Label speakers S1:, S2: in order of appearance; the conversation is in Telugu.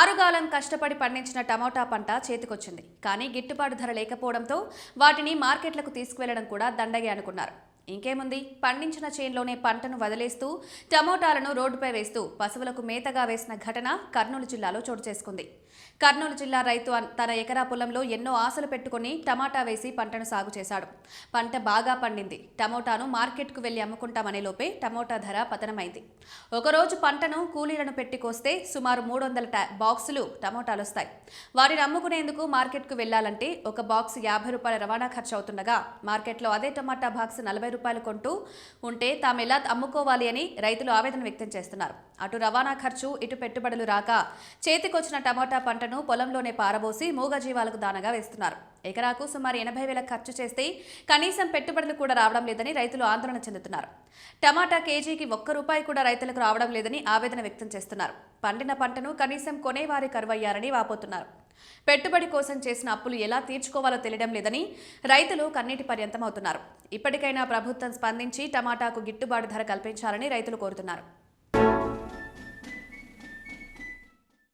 S1: ఆరుగాలం కష్టపడి పండించిన టమోటా పంట చేతికొచ్చింది. కానీ గిట్టుబాటు ధర లేకపోవడంతో వాటిని మార్కెట్లకు తీసుకువెళ్లడం కూడా దండగే అనుకున్నారు. ఇంకేముంది, పండించిన చేన్లోనే పంటను వదిలేస్తూ టమోటాలను రోడ్డుపై వేస్తూ పశువులకు మేతగా వేసిన ఘటన కర్నూలు జిల్లాలో చోటు చేసుకుంది. కర్నూలు జిల్లా రైతు తన ఎకరా పొలంలో ఎన్నో ఆశలు పెట్టుకుని టమాటా వేసి పంటను సాగు చేశాడు. పంట బాగా పండింది. టమోటాను మార్కెట్కు వెళ్లి అమ్ముకుంటామనే లోపే టమోటా ధర పతనమైంది. ఒకరోజు పంటను కూలీలను పెట్టి కోస్తే సుమారు 300 బాక్సులు టమోటాలు వస్తాయి. వాటిని అమ్ముకునేందుకు మార్కెట్కు వెళ్లాలంటే ఒక బాక్స్ 50 రూపాయల రవాణా ఖర్చు అవుతుండగా మార్కెట్లో అదే టమాటా బాక్స్ 40 రూపాయలు కొంటూ ఉంటే తామెలా అమ్ముకోవాలి అని రైతులు ఆవేదన వ్యక్తం చేస్తున్నారు. అటు రవాణా ఖర్చు, ఇటు పెట్టుబడులు రాక చేతికొచ్చిన టమాటా పంటను పొలంలోనే పారబోసి మూగజీవాలకు దానగా వేస్తున్నారు. ఎకరాకు సుమారు 80,000 ఖర్చు చేస్తే కనీసం పెట్టుబడులు కూడా రావడం లేదని రైతులు ఆందోళన చెందుతున్నారు. టమాటా కేజీకి ₹1 కూడా రైతులకు రావడం లేదని ఆవేదన వ్యక్తం చేస్తున్నారు. పండిన పంటను కనీసం కొనేవారి కరువయ్యారని వాపోతున్నారు. పెట్టుబడి కోసం చేసిన అప్పులు ఎలా తీర్చుకోవాలో తెలియడం లేదని రైతులు కన్నీటి పర్యంతం అవుతున్నారు. ఇప్పటికైనా ప్రభుత్వం స్పందించి టమాటాకు గిట్టుబాటు ధర కల్పించాలని రైతులు కోరుతున్నారు.